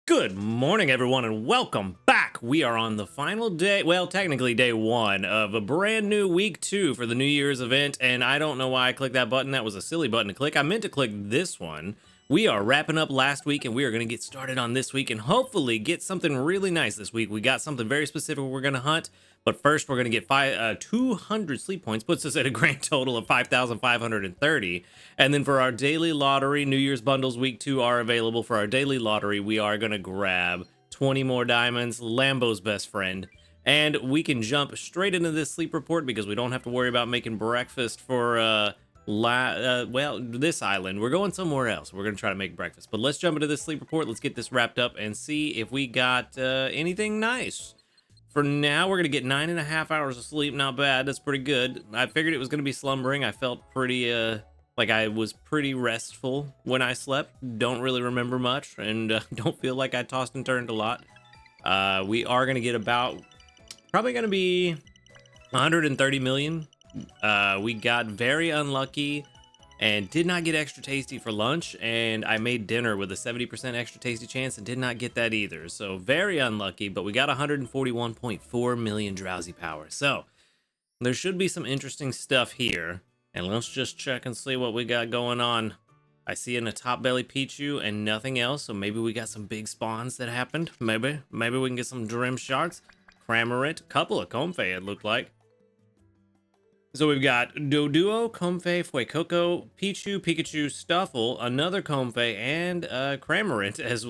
Good morning, everyone, and welcome back. We are on the final day, well, technically day one of a brand new week 2 for the New Year's event, and I don't know why I clicked that button. That was a silly button to click. I meant to click this one. We are wrapping up last week, and we are going to get started on this week and hopefully get something really nice this week. We got something very specific we're going to hunt, but first we're going to get 200 sleep points, puts us at a grand total of 5,530. And then for our daily lottery, New Year's bundles week 2 are available. For our daily lottery, we are going to grab 20 more diamonds, Lambo's best friend. And we can jump straight into this sleep report because we don't have to worry about making breakfast for well, this island. We're going somewhere else. We're going to try to make breakfast. But let's jump into this sleep report. Let's get this wrapped up and see if we got anything nice. For now, we're going to get 9.5 hours of sleep. Not bad. That's pretty good. I figured it was going to be slumbering. I felt pretty, like I was pretty restful when I slept. Don't really remember much and don't feel like I tossed and turned a lot. We are going to get probably going to be 130 million. We got very unlucky and did not get extra tasty for lunch, and I made dinner with a 70% extra tasty chance and did not get that either. So very unlucky, but we got 141.4 million drowsy power. So there should be some interesting stuff here, and let's just check and see what we got going on. I see in a top belly Pichu and nothing else, so maybe we got some big spawns that happened. Maybe we can get some Dream Sharks, Cram-O-Matic, couple of Comfey it looked like. So we've got Doduo, Comfey, Fuecoco, Pichu, Pikachu, Stuffle, another Comfey, and Cram-O-Matic as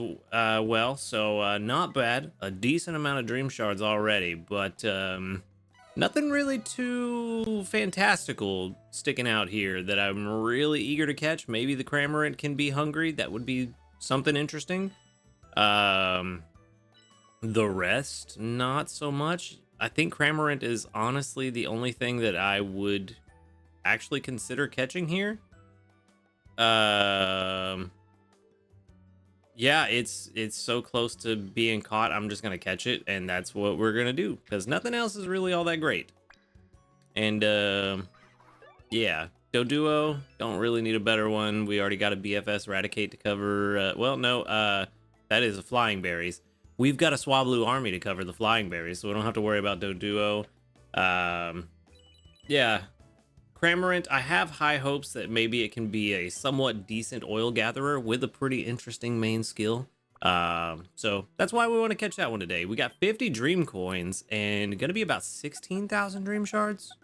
well. So not bad. A decent amount of Dream Shards already, but nothing really too fantastical sticking out here that I'm really eager to catch. Maybe the Cram-O-Matic can be hungry. That would be something interesting. The rest, not so much. I think Cram-O-Matic is honestly the only thing that I would actually consider catching here. Yeah, it's so close to being caught. I'm just gonna catch it, and that's what we're gonna do because nothing else is really all that great. And yeah, Doduo, don't really need a better one. We already got a BFS Eradicate to cover. Well, no, that is a Flying Berries. We've got a Swablu army to cover the Flying Berries, so we don't have to worry about Doduo. Yeah, Cram-O-Matic, I have high hopes that maybe it can be a somewhat decent oil gatherer with a pretty interesting main skill. So that's why we want to catch that one today. We got 50 Dream Coins and gonna be about 16,000 Dream Shards.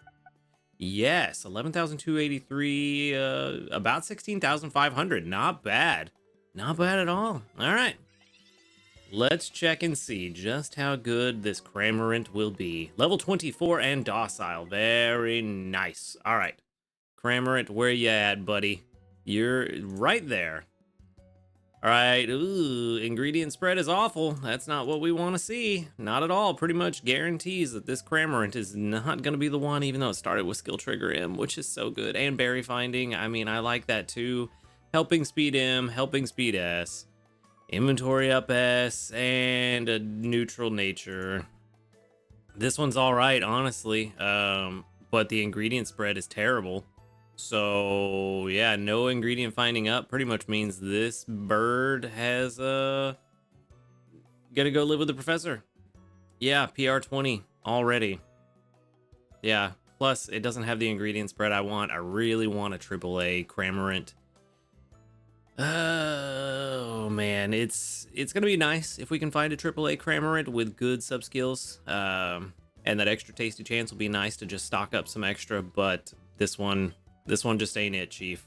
Yes, 11,283, about 16,500. Not bad. Not bad at all. All right. Let's check and see just how good this Cram-O-Matic will be. Level 24 and docile. Very nice. All right. Cram-O-Matic, where you at, buddy? You're right there. All right. Ooh, ingredient spread is awful. That's not what we want to see. Not at all. Pretty much guarantees that this Cram-O-Matic is not going to be the one, even though it started with Skill Trigger M, which is so good. And Berry Finding. I mean, I like that too. Helping Speed M, Helping Speed S. Inventory up S, and a neutral nature. This one's all right, honestly, but the ingredient spread is terrible. So yeah, no ingredient finding up pretty much means this bird has gotta go live with the professor. Yeah, PR 20 already. Yeah, plus it doesn't have the ingredient spread I want. I really want a AAA Cram-O-Matic. Oh man, it's gonna be nice if we can find a AAA Cram-O-Matic with good sub skills, and that extra tasty chance will be nice to just stock up some extra. But this one just ain't it, Chief.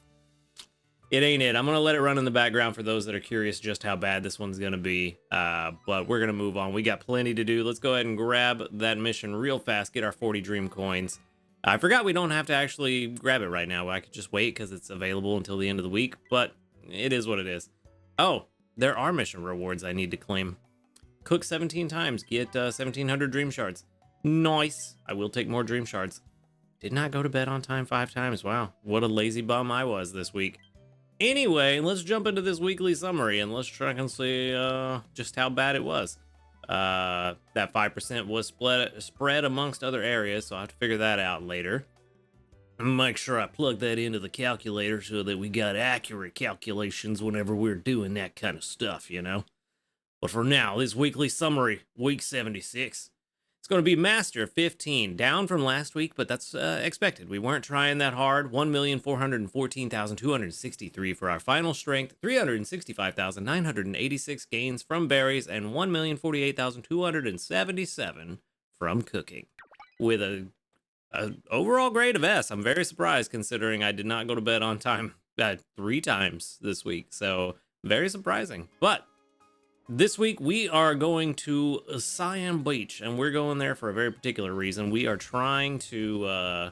It ain't it. I'm gonna let it run in the background for those that are curious just how bad this one's gonna be. But we're gonna move on. We got plenty to do. Let's go ahead and grab that mission real fast. Get our 40 Dream Coins. I forgot we don't have to actually grab it right now. I could just wait because it's available until the end of the week. But it is what it is. Oh, there are mission rewards I need to claim. Cook 17 times, get 1,700 Dream Shards. Nice. I will take more Dream Shards. Did not go to bed on time 5 times. Wow, what a lazy bum I was this week. Anyway, let's jump into this weekly summary and let's try and see just how bad it was. That 5% was spread amongst other areas, so I'll have to figure that out later. Make sure I plug that into the calculator so that we got accurate calculations whenever we're doing that kind of stuff, you know? But for now, this weekly summary, week 76. It's going to be Master 15, down from last week, but that's expected. We weren't trying that hard. 1,414,263 for our final strength, 365,986 gains from berries, and 1,048,277 from cooking. With a overall grade of S. I'm very surprised considering I did not go to bed on time 3 times this week. So very surprising. But this week we are going to Cyan Beach, and we're going there for a very particular reason. We are trying to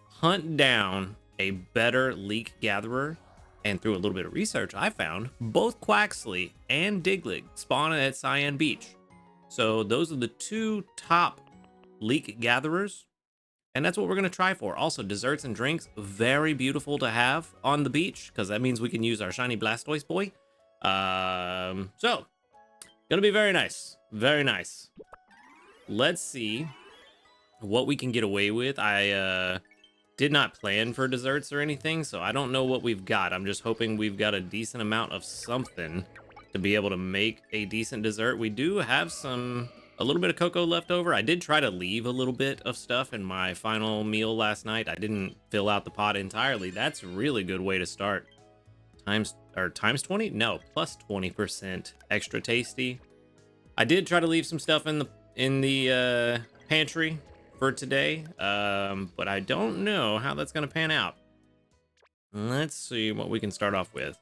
hunt down a better leek gatherer. And through a little bit of research, I found both Quaxley and Diglig spawn at Cyan Beach. So those are the 2 top leek gatherers. And that's what we're going to try for. Also, desserts and drinks, very beautiful to have on the beach, because that means we can use our shiny Blastoise boy. So, gonna be very nice. Very nice. Let's see what we can get away with. I did not plan for desserts or anything, so I don't know what we've got. I'm just hoping we've got a decent amount of something to be able to make a decent dessert. We do have a little bit of cocoa left over. I did try to leave a little bit of stuff in my final meal last night. I didn't fill out the pot entirely. That's a really good way to start. Times 20? No, plus 20% extra tasty. I did try to leave some stuff in the pantry for today, but I don't know how that's gonna pan out. Let's see what we can start off with.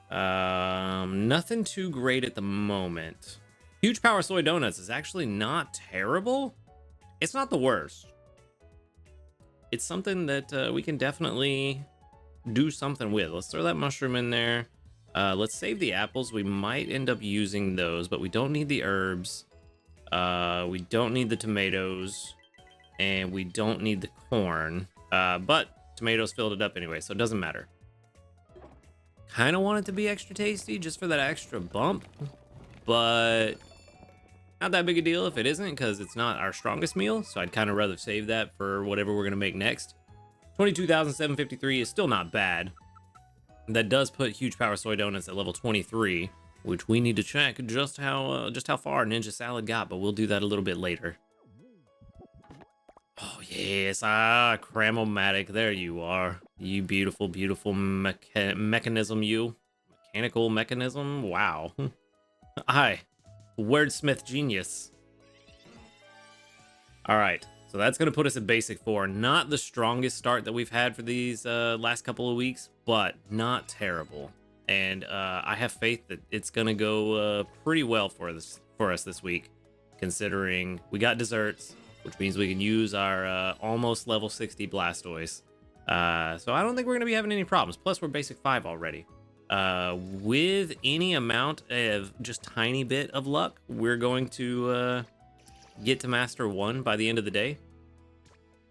Nothing too great at the moment. Huge Power Soy Donuts is actually not terrible. It's not the worst. It's something that we can definitely do something with. Let's throw that mushroom in there. Let's save the apples. We might end up using those, but we don't need the herbs. We don't need the tomatoes. And we don't need the corn. But tomatoes filled it up anyway, so it doesn't matter. Kind of want it to be extra tasty just for that extra bump. But not that big a deal if it isn't, because it's not our strongest meal, so I'd kind of rather save that for whatever we're going to make next. 22,753 is still not bad. That does put Huge Power Soy Donuts at level 23, which we need to check just how far Ninja Salad got, but we'll do that a little bit later. Oh, yes. Cram-O-Matic. There you are. You beautiful, beautiful mechanism, you. Mechanical mechanism? Wow. Hi. Wordsmith genius. All right, so that's gonna put us at basic 4. Not the strongest start that we've had for these last couple of weeks, but not terrible. And I have faith that it's gonna go pretty well for us this week, considering we got desserts, which means we can use our almost level 60 Blastoise. So I don't think we're gonna be having any problems. Plus, we're basic 5 already. With any amount of just tiny bit of luck, we're going to get to Master 1 by the end of the day.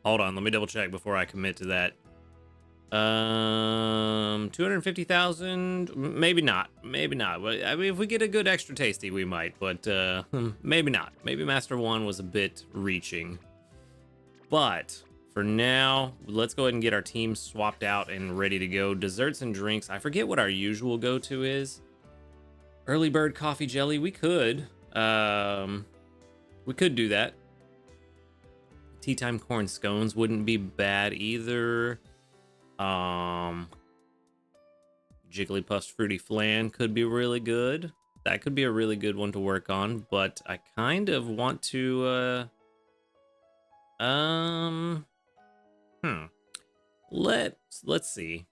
Hold on, let me double check before I commit to that. 250,000, maybe not. Maybe not. I mean, if we get a good extra tasty, we might, but maybe not. Maybe Master 1 was a bit reaching. But for now, let's go ahead and get our team swapped out and ready to go. Desserts and drinks. I forget what our usual go-to is. Early bird coffee jelly. We could do that. Tea time corn scones wouldn't be bad either. Jigglypuff's fruity flan could be really good. That could be a really good one to work on, but I kind of want to let's see.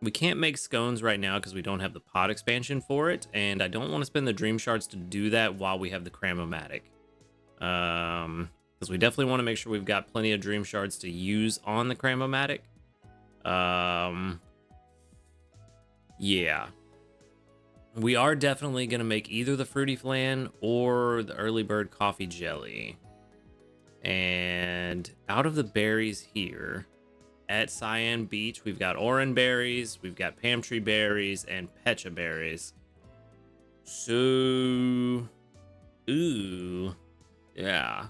We can't make scones right now because we don't have the pod expansion for it, and I don't want to spend the dream shards to do that while we have the Cram-O-Matic. Because we definitely want to make sure we've got plenty of dream shards to use on the Cram-O-Matic. Yeah. We are definitely going to make either the fruity flan or the early bird coffee jelly. And out of the berries here at Cyan Beach, we've got oran berries, we've got palm tree berries, and pecha berries. So, ooh, yeah.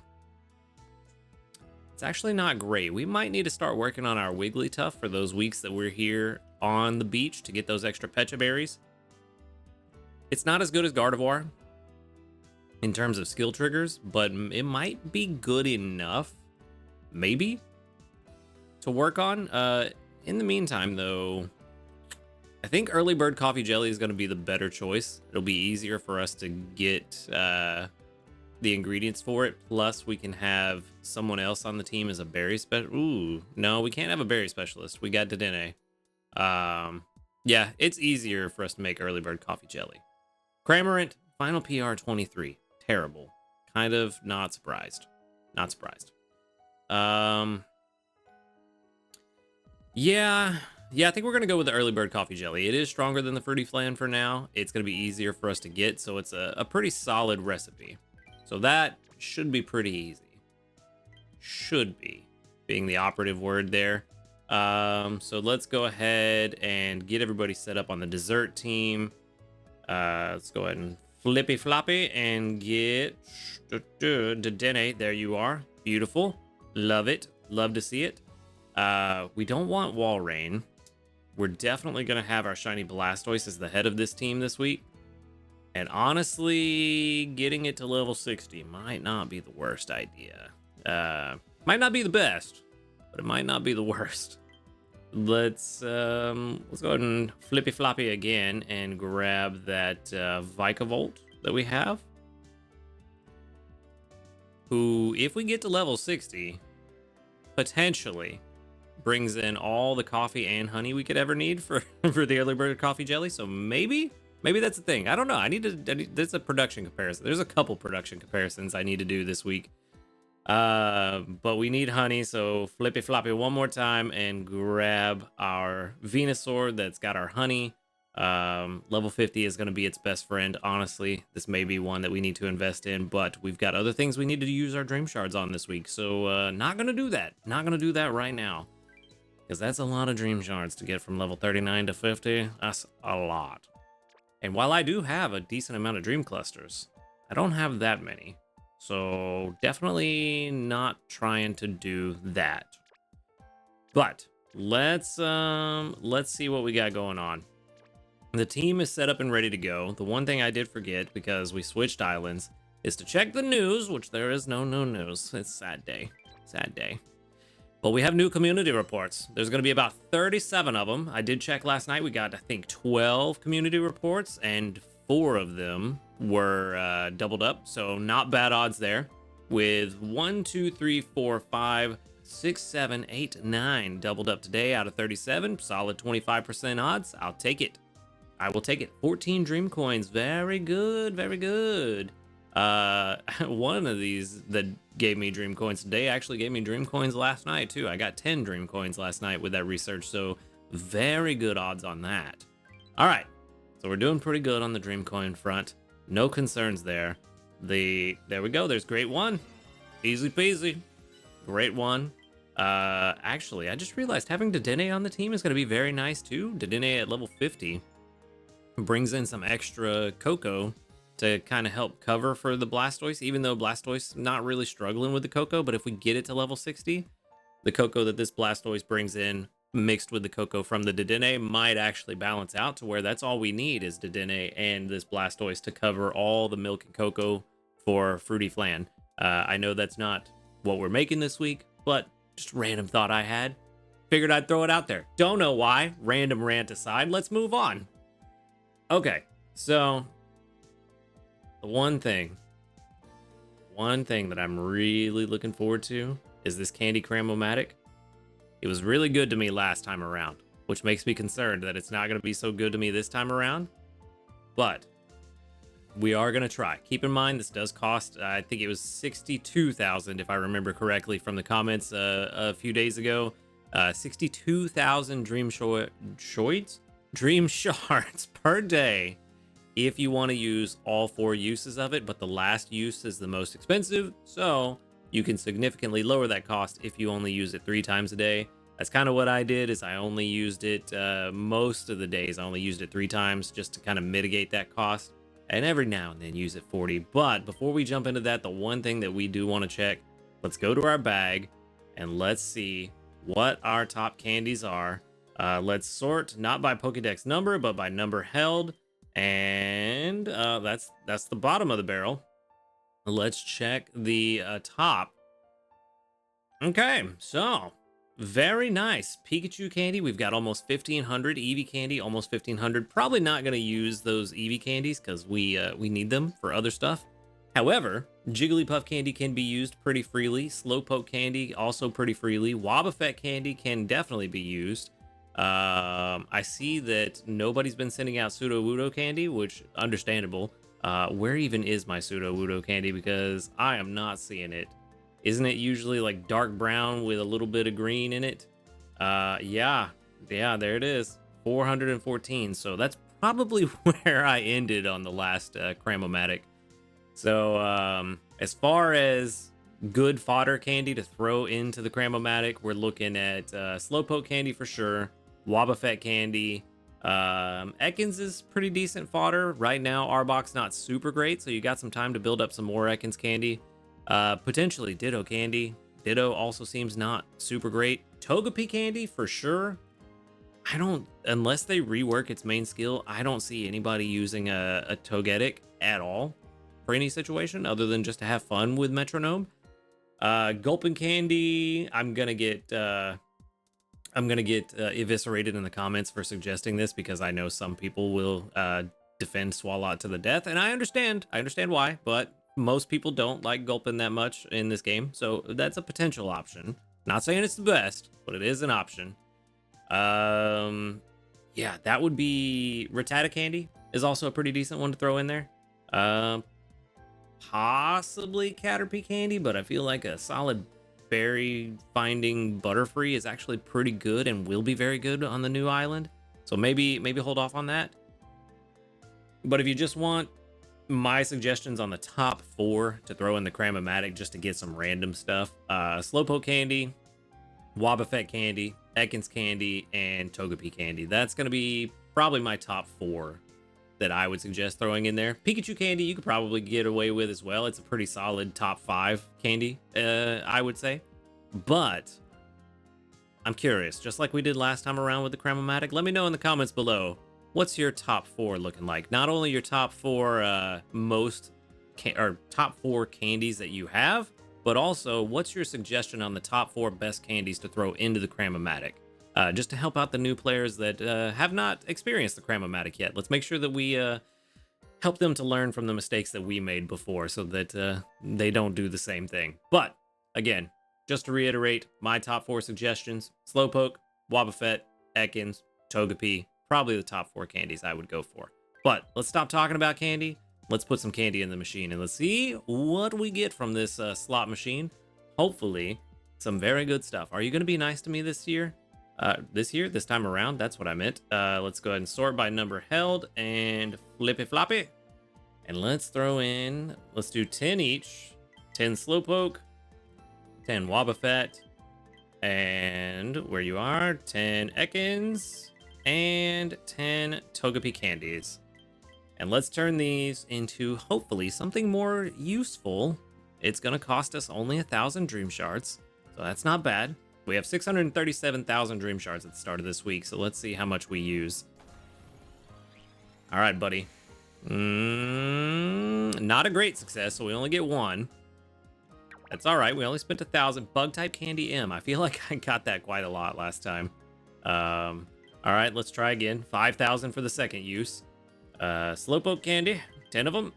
It's actually not great. We might need to start working on our Wigglytuff for those weeks that we're here on the beach to get those extra pecha berries. It's not as good as Gardevoir, in terms of skill triggers, but it might be good enough, maybe, to work on. In the meantime, though, I think early bird coffee jelly is going to be the better choice. It'll be easier for us to get the ingredients for it. Plus, we can have someone else on the team as a berry special. Ooh, no, we can't have a berry specialist. We got Dedenne. Yeah, it's easier for us to make early bird coffee jelly. Cramorant, final PR 23. Terrible. Kind of not surprised. Not surprised. Yeah, I think we're going to go with the early bird coffee jelly. It is stronger than the fruity flan for now. It's going to be easier for us to get, so it's a pretty solid recipe. So that should be pretty easy. Should be, being the operative word there. So let's go ahead and get everybody set up on the dessert team. Let's go ahead and flippy floppy and get Dedenne. There you are. Beautiful. Love it. Love to see it. We don't want Walrein. We're definitely going to have our shiny Blastoise as the head of this team this week. And honestly, getting it to level 60 might not be the worst idea. Might not be the best, but it might not be the worst. Let's go ahead and flippy floppy again and grab that Vikavolt that we have. Who, if we get to level 60, potentially brings in all the coffee and honey we could ever need for the early bird coffee jelly. So maybe that's the thing. I don't know. There's a production comparison. There's a couple production comparisons I need to do this week. But we need honey, so flippy floppy one more time and grab our Venusaur that's got our honey. Level 50 is going to be its best friend. Honestly, this may be one that we need to invest in, but we've got other things we need to use our dream shards on this week. So, not going to do that. Not going to do that right now. Because that's a lot of dream shards to get from level 39 to 50. That's a lot. And while I do have a decent amount of dream clusters, I don't have that many. So definitely not trying to do that. But let's see what we got going on. The team is set up and ready to go. The one thing I did forget, because we switched islands, is to check the news, which there is no news. It's a sad day. Sad day. But we have new community reports. There's going to be about 37 of them. I did check last night. We got, I think, 12 community reports, and 4 of them were doubled up. So not bad odds there. With 1, 2, 3, 4, 5, 6, 7, 8, 9 doubled up today out of 37. Solid 25% odds. I'll take it. I will take it. 14 dream coins. Very good. Very good. One of these that gave me dream coins today actually gave me dream coins last night too. I got 10 dream coins last night with that research, so very good odds on that. All right, so we're doing pretty good on the dream coin front. No concerns there. There we go. There's great one. Easy peasy. Great one. Actually, I just realized having Dedenne on the team is going to be very nice too. Dedenne at level 50 brings in some extra cocoa to kind of help cover for the Blastoise, even though Blastoise not really struggling with the cocoa. But if we get it to level 60, the cocoa that this Blastoise brings in mixed with the cocoa from the Dedenne might actually balance out to where that's all we need is Dedenne and this Blastoise to cover all the milk and cocoa for Fruity Flan. I know that's not what we're making this week, but just a random thought I had. Figured I'd throw it out there. Don't know why. Random rant aside, let's move on. Okay, so the one thing that I'm really looking forward to is this candy Cram-O-Matic. It was really good to me last time around, which makes me concerned that it's not going to be so good to me this time around. But we are going to try. Keep in mind, this does cost, I think it was 62,000 if I remember correctly from the comments a few days ago. 62,000 dream shards per day if you want to use all 4 uses of it, but the last use is the most expensive, so you can significantly lower that cost if you only use it 3 times a day. That's kind of what I did, is I only used it most of the days. I only used it 3 times just to kind of mitigate that cost, and every now and then use it 40. But before we jump into that, the one thing that we do want to check, let's go to our bag and let's see what our top candies are. Let's sort not by Pokédex number, but by number held. And that's the bottom of the barrel. Let's check the top. Okay, so very nice Pikachu candy. We've got almost 1,500 Eevee candy, almost 1,500. Probably not going to use those Eevee candies because we need them for other stuff. However, Jigglypuff candy can be used pretty freely. Slowpoke candy also pretty freely. Wobbuffet candy can definitely be used. I see that nobody's been sending out Sudowoodo candy, which understandable. Where even is my Sudowoodo candy? Because I am not seeing it. Isn't it usually like dark brown with a little bit of green in it? Yeah, there it is. 414. So that's probably where I ended on the last Cram-O-Matic. So as far as good fodder candy to throw into the Cram-O-Matic, we're looking at Slowpoke candy for sure, Wobbuffet candy. Ekans is pretty decent fodder. Right now, Arbok's not super great, so you got some time to build up some more Ekans candy. Potentially Ditto candy. Ditto also seems not super great. Togepi candy for sure. Unless they rework its main skill, I don't see anybody using a Togetic at all for any situation other than just to have fun with Metronome. Gulpin candy, I'm gonna get eviscerated in the comments for suggesting this because I know some people will defend Swalot to the death, and I understand why, but most people don't like Gulpin that much in this game, so that's a potential option. Not saying it's the best, but it is an option. Yeah, that would be Rattata candy is also a pretty decent one to throw in there. Possibly Caterpie candy, but I feel like a solid berry finding Butterfree is actually pretty good and will be very good on the new island. So maybe hold off on that. But if you just want my suggestions on the top 4 to throw in the Cram-O-Matic just to get some random stuff, Slowpoke candy, Wobbuffet candy, Ekans candy, and Togepi candy. That's going to be probably my top 4 that I would suggest throwing in there. Pikachu candy you could probably get away with as well. It's a pretty solid top 5 candy, I would say. But I'm curious, just like we did last time around with the Cram-O-Matic, let me know in the comments below, what's your top 4 looking like? Not only your top 4 top 4 candies that you have, but also what's your suggestion on the top 4 best candies to throw into the Cram-O-Matic? Just to help out the new players that have not experienced the Cram-O-Matic yet. Let's make sure that we help them to learn from the mistakes that we made before so that they don't do the same thing. But, again, just to reiterate, my top 4 suggestions: Slowpoke, Wobbuffet, Ekans, Togepi, probably the top 4 candies I would go for. But let's stop talking about candy. Let's put some candy in the machine and let's see what we get from this slot machine. Hopefully, some very good stuff. Are you going to be nice to me this year? This time around, that's what I meant. Let's go ahead and sort by number held and flippy floppy. And let's throw in, let's do 10 each. 10 Slowpoke, 10 Wobbuffet, and where you are, 10 Ekans, and 10 Togepi candies. And let's turn these into hopefully something more useful. It's gonna cost us only 1,000 Dream Shards, so that's not bad. We have 637,000 Dream Shards at the start of this week, so let's see how much we use. All right, buddy. Not a great success, so we only get 1. That's all right. We only spent 1,000. Bug-type Candy M. I feel like I got that quite a lot last time. All right, let's try again. 5,000 for the second use. Slowpoke Candy, 10 of them.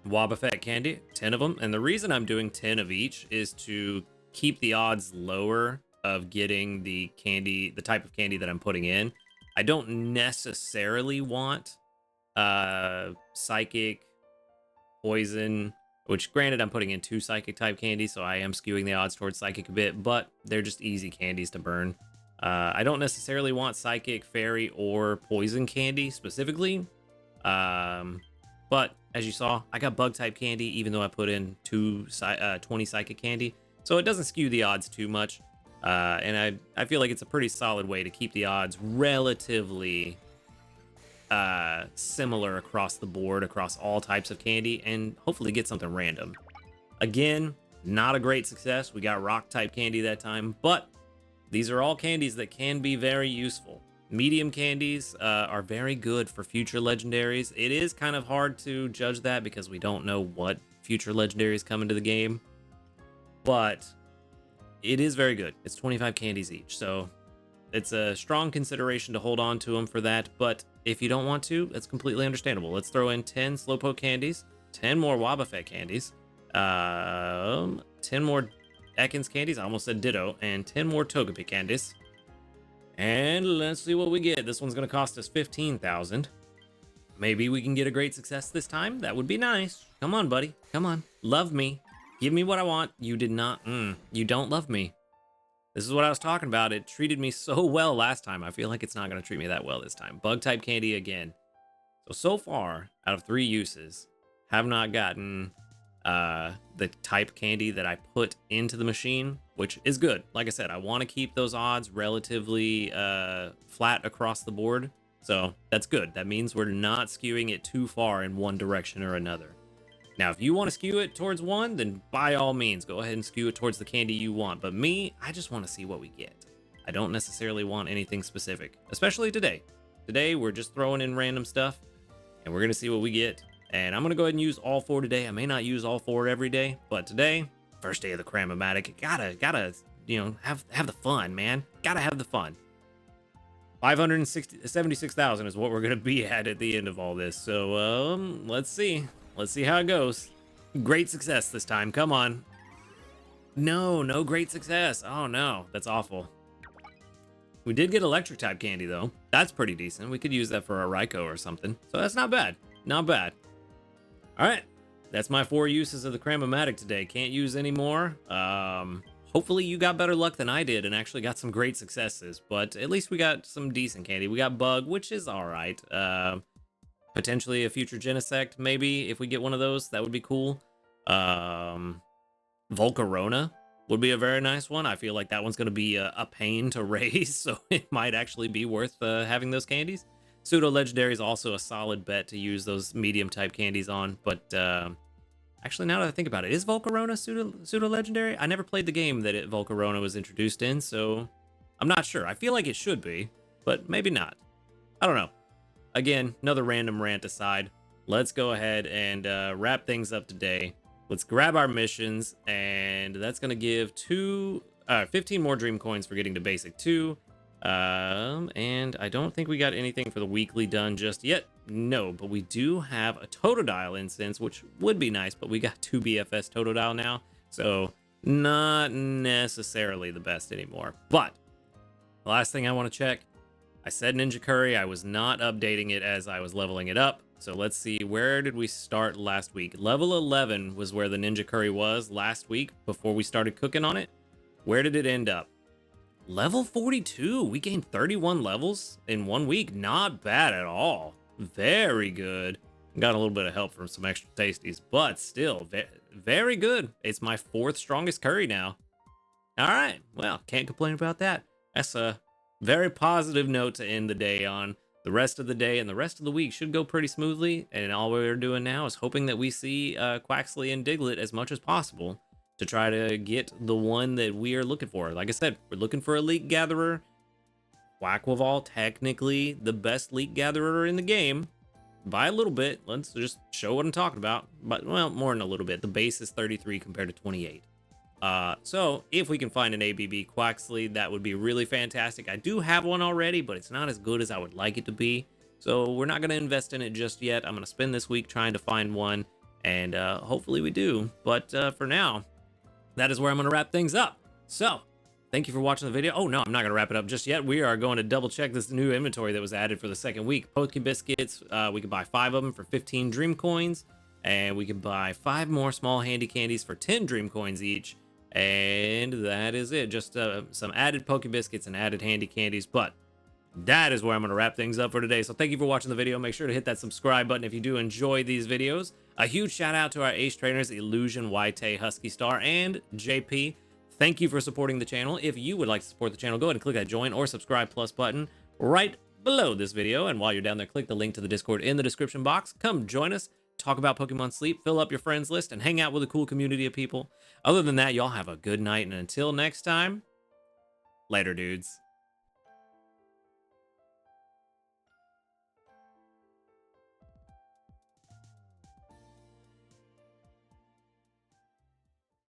Wobbuffet Candy, 10 of them. And the reason I'm doing 10 of each is to keep the odds lower of getting the candy, the type of candy that I'm putting in. I don't necessarily want Psychic, Poison, which granted I'm putting in 2 Psychic type candies, so I am skewing the odds towards Psychic a bit, but they're just easy candies to burn. I don't necessarily want Psychic, Fairy, or Poison candy specifically, but as you saw, I got Bug type candy even though I put in 20 Psychic candy. So it doesn't skew the odds too much, and I feel like it's a pretty solid way to keep the odds relatively similar across the board, across all types of candy, and hopefully get something random. Again, not a great success. We got Rock type candy that time, but these are all candies that can be very useful. medium candies are very good for future legendaries. It is kind of hard to judge that because we don't know what future legendaries come into the game, but it is very good. It's 25 candies each, so it's a strong consideration to hold on to them for that. But if you don't want to, that's completely understandable. Let's throw in 10 Slowpoke candies, 10 more Wobbuffet candies, 10 more Ekans candies, I almost said Ditto, and 10 more Togepi candies. And let's see what we get. This one's going to cost us 15,000. Maybe we can get a great success this time. That would be nice. Come on, buddy. Come on. Love me. Give me what I want. You did not. You don't love me. This is what I was talking about. It treated me so well last time. I feel like it's not going to treat me that well this time. Bug type candy again. So far, out of 3 uses, have not gotten the type candy that I put into the machine, which is good. Like I said, I want to keep those odds relatively flat across the board. So that's good. That means we're not skewing it too far in one direction or another. Now, if you want to skew it towards one, then by all means, go ahead and skew it towards the candy you want. But me, I just want to see what we get. I don't necessarily want anything specific, especially today. Today, we're just throwing in random stuff, and we're going to see what we get. And I'm going to go ahead and use all 4 today. I may not use all 4 every day, but today, first day of the Cram-O-Matic, gotta, you know, have the fun, man. Gotta have the fun. 576,000 is what we're going to be at the end of all this. So, let's see. Let's see how it goes. Great success this time. Come on. No great success. Oh, no. That's awful. We did get electric type candy, though. That's pretty decent. We could use that for a Raikou or something. So that's not bad. Not bad. All right. That's my 4 uses of the Cram-O-Matic today. Can't use any more. Hopefully you got better luck than I did and actually got some great successes. But at least we got some decent candy. We got Bug, which is all right. Potentially a future Genesect, maybe, if we get one of those. That would be cool. Volcarona would be a very nice one. I feel like that one's going to be a pain to raise, so it might actually be worth having those candies. Pseudo-Legendary is also a solid bet to use those medium-type candies on, but actually, now that I think about it, is Volcarona Pseudo-Legendary? I never played the game that Volcarona was introduced in, so I'm not sure. I feel like it should be, but maybe not. I don't know. Again, another random rant aside, let's go ahead and wrap things up today. Let's grab our missions, and that's going to give 15 more Dream Coins for getting to Basic 2. And I don't think we got anything for the weekly done just yet. No, but we do have a Totodile instance, which would be nice, but we got 2 BFS Totodile now, so not necessarily the best anymore. But the last thing I want to check, I said Ninja Curry. I was not updating it as I was leveling it up. So let's see, where did we start last week? Level 11 was where the Ninja Curry was last week before we started cooking on it. Where did it end up? Level 42. We gained 31 levels in 1 week. Not bad at all. Very good. Got a little bit of help from some extra tasties, but still very good. It's my 4th strongest curry now. All right. Well, can't complain about that. That's a very positive note to end the day on. The rest of the day and the rest of the week should go pretty smoothly, and all we're doing now is hoping that we see Quaxley and Diglett as much as possible to try to get the one that we are looking for. Like I said, we're looking for a Leak Gatherer. Quackleval, technically the best Leak Gatherer in the game. By a little bit. Let's just show what I'm talking about. But, well, more than a little bit. The base is 33 compared to 28. So if we can find an ABB Quaxley, that would be really fantastic. I do have one already, but it's not as good as I would like it to be. So we're not going to invest in it just yet. I'm going to spend this week trying to find one, and hopefully we do. But for now, that is where I'm going to wrap things up. So thank you for watching the video. Oh, no, I'm not going to wrap it up just yet. We are going to double check this new inventory that was added for the 2nd week. Poke Biscuits, we can buy 5 of them for 15 Dream Coins, and we can buy 5 more small handy candies for 10 Dream Coins each. And that is it. Just some added Poke Biscuits and added handy candies. But that is where I'm going to wrap things up for today. So thank you for watching the video. Make sure to hit that subscribe button if you do enjoy these videos. A huge shout out to our ace trainers, Illusion, Waite, Husky Star, and JP. Thank you for supporting the channel. If you would like to support the channel, go ahead and click that join or subscribe plus button right below this video. And while you're down there, click the link to the Discord in the description box. Come join us. Talk about Pokemon Sleep, fill up your friends list, and hang out with a cool community of people. Other than that, y'all have a good night, and until next time, later, dudes.